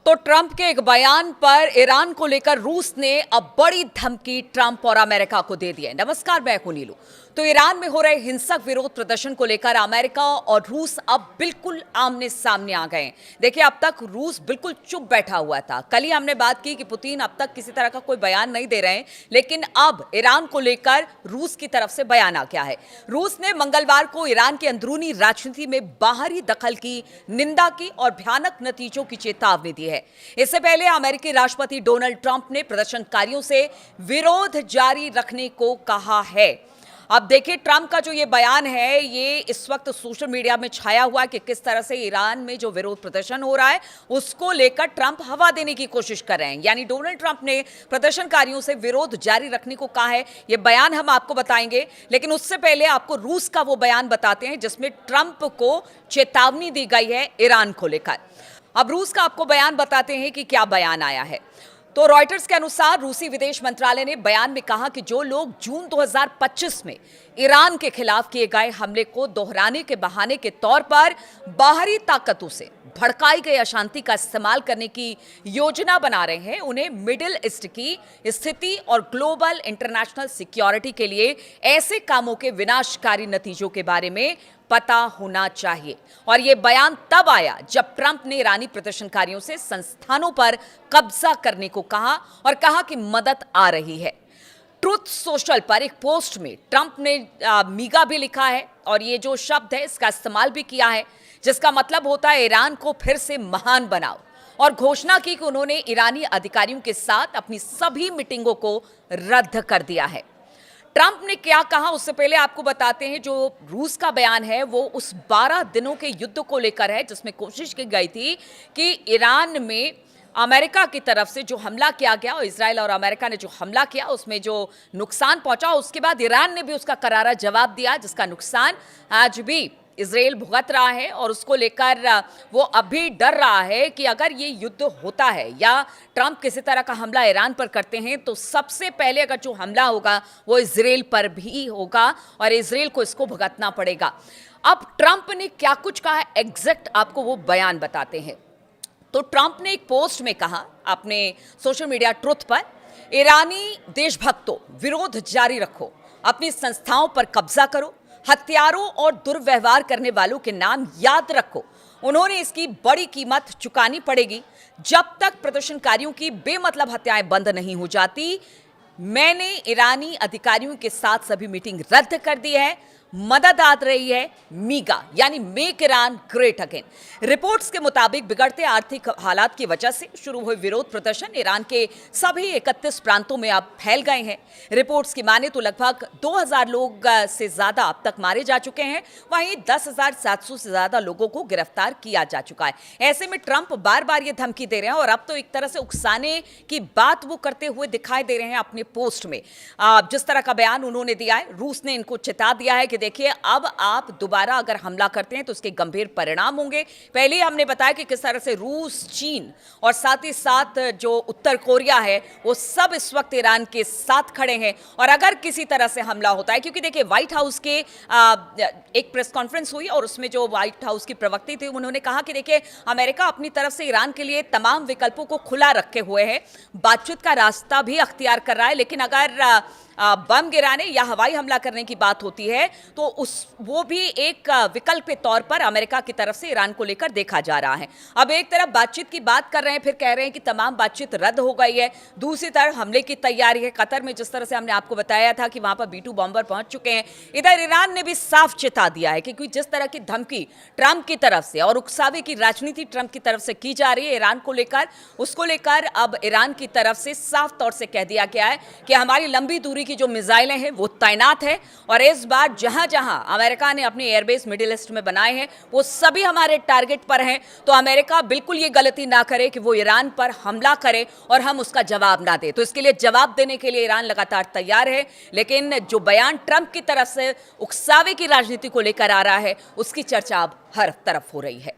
तो ट्रंप के एक बयान पर ईरान को लेकर रूस ने अब बड़ी धमकी ट्रंप और अमेरिका को दे दी है। नमस्कार, मैं हूं नीलू। तो ईरान में हो रहे हिंसक विरोध प्रदर्शन को लेकर अमेरिका और रूस अब बिल्कुल आमने सामने आ गए हैं। देखिए, अब तक रूस बिल्कुल चुप बैठा हुआ था। कल ही हमने बात की कि पुतिन अब तक किसी तरह का कोई बयान नहीं दे रहे हैं, लेकिन अब ईरान को लेकर रूस की तरफ से बयान आ गया है। रूस ने मंगलवार को ईरान की अंदरूनी राजनीति में बाहरी दखल की निंदा की और भयानक नतीजों की चेतावनी दी है। इससे पहले अमेरिकी राष्ट्रपति डोनाल्ड ट्रंप ने प्रदर्शनकारियों से विरोध जारी रखने को कहा है। अब देखिए, ट्रंप का जो ये बयान है, ये इस वक्त सोशल मीडिया में छाया हुआ है कि किस तरह से ईरान में जो विरोध प्रदर्शन हो रहा है उसको लेकर ट्रंप हवा देने की कोशिश कर रहे हैं। यानी डोनाल्ड ट्रंप ने प्रदर्शनकारियों से विरोध जारी रखने को कहा है। ये बयान हम आपको बताएंगे, लेकिन उससे पहले आपको रूस का वो बयान बताते हैं जिसमें ट्रंप को चेतावनी दी गई है ईरान को लेकर। अब रूस का आपको बयान बताते हैं कि क्या बयान आया है। तो रॉयटर्स के अनुसार रूसी विदेश मंत्रालय ने बयान में कहा कि जो लोग जून 2025 में ईरान के खिलाफ किए गए हमले को दोहराने के बहाने के तौर पर बाहरी ताकतों से भड़काई गई अशांति का इस्तेमाल करने की योजना बना रहे हैं, उन्हें मिडिल ईस्ट की स्थिति और ग्लोबल इंटरनेशनल सिक्योरिटी के लिए ऐसे कामों के विनाशकारी नतीजों के बारे में पता होना चाहिए। और यह बयान तब आया जब ट्रंप ने ईरानी प्रदर्शनकारियों से संस्थानों पर कब्जा करने को कहा और कहा कि मदद आ रही है। ट्रुथ सोशल पर एक पोस्ट में ट्रंप ने मीगा भी लिखा है और ये जो शब्द है इसका इस्तेमाल भी किया है, जिसका मतलब होता है ईरान को फिर से महान बनाओ, और घोषणा की कि उन्होंने ईरानी अधिकारियों के साथ अपनी सभी मीटिंगों को रद्द कर दिया है। ट्रंप ने क्या कहा उससे पहले आपको बताते हैं। जो रूस का बयान है वो उस 12 दिनों के युद्ध को लेकर है जिसमें कोशिश की गई थी कि ईरान में अमेरिका की तरफ से जो हमला किया गया और इजराइल और अमेरिका ने जो हमला किया उसमें जो नुकसान पहुंचा, उसके बाद ईरान ने भी उसका करारा जवाब दिया, जिसका नुकसान आज भी इजराइल भुगत रहा है। और उसको लेकर वो अभी डर रहा है कि अगर ये युद्ध होता है या ट्रंप किसी तरह का हमला ईरान पर करते हैं तो सबसे पहले अगर जो हमला होगा वो इजराइल पर भी होगा और इजराइल को इसको भुगतना पड़ेगा। अब ट्रंप ने क्या कुछ कहा, एग्जैक्ट आपको वो बयान बताते हैं। तो ट्रंप ने एक पोस्ट में कहा अपने सोशल मीडिया ट्रुथ पर, ईरानी देशभक्तों विरोध जारी रखो, अपनी संस्थाओं पर कब्जा करो, हत्यारों और दुर्व्यवहार करने वालों के नाम याद रखो, उन्होंने इसकी बड़ी कीमत चुकानी पड़ेगी। जब तक प्रदर्शनकारियों की बेमतलब हत्याएं बंद नहीं हो जाती, मैंने ईरानी अधिकारियों के साथ सभी मीटिंग रद्द कर दी है। मदद आ रही है मीगा, यानी make Iran great again. Reports के मुताबिक बिगड़ते आर्थिक हालात की वजह से शुरू हुए विरोध प्रदर्शन ईरान के सभी 31 प्रांतों में अब फैल गए हैं। रिपोर्ट्स की माने तो लगभग 2000 लोग से ज्यादा अब तक मारे जा चुके हैं, वहीं 10,700 से ज्यादा लोगों को गिरफ्तार किया जा चुका है। ऐसे में ट्रंप बार बार ये धमकी दे रहे हैं और अब तो एक तरह से उकसाने की बात वो करते हुए दिखाई दे रहे हैं अपने पोस्ट में। जिस तरह का बयान उन्होंने दिया है, रूस ने इनको चेता दिया है कि देखिए, अब आप दोबारा अगर हमला करते हैं तो उसके गंभीर परिणाम होंगे। पहले हमने बताया कि किस तरह से रूस, चीन और साथ ही साथ जो उत्तर कोरिया है वो सब इस वक्त ईरान के साथ खड़े हैं। और अगर किसी तरह से हमला होता है, क्योंकि देखिए व्हाइट हाउस के एक प्रेस कॉन्फ्रेंस हुई और उसमें जो व्हाइट हाउस की प्रवक्ता थी उन्होंने कहा कि देखिए, अमेरिका अपनी तरफ से ईरान के लिए तमाम विकल्पों को खुला रखे हुए है, बातचीत का रास्ता भी अख्तियार कर रहा है, लेकिन अगर बम गिराने या हवाई हमला करने की बात होती है तो वो भी एक विकल्प के तौर पर अमेरिका की तरफ से ईरान को लेकर देखा जा रहा है। अब एक तरफ बातचीत की बात कर रहे हैं, फिर कह रहे हैं कि तमाम बातचीत रद्द हो गई है, दूसरी तरफ हमले की तैयारी है। कतर में जिस तरह से हमने आपको बताया था कि वहां पर B-2 बॉम्बर पहुंच चुके हैं, इधर ईरान ने भी साफ चेता दिया है क्योंकि जिस तरह की धमकी ट्रंप की तरफ से और उकसावे की राजनीति ट्रंप की तरफ से की जा रही है ईरान को लेकर, उसको लेकर अब ईरान की तरफ से साफ तौर से कह दिया गया है कि हमारी लंबी दूरी की जो मिसाइलें हैं वो तैनात है और इस बार जहां जहां अमेरिका ने अपने एयरबेस मिडिल ईस्ट में बनाए हैं वो सभी हमारे टारगेट पर हैं। तो अमेरिका बिल्कुल ये गलती ना करे कि वो ईरान पर हमला करे और हम उसका जवाब ना दे। तो इसके लिए जवाब देने के लिए ईरान लगातार तैयार है, लेकिन जो बयान ट्रंप की तरफ से उकसावे की राजनीति को लेकर आ रहा है उसकी चर्चा अब हर तरफ हो रही है।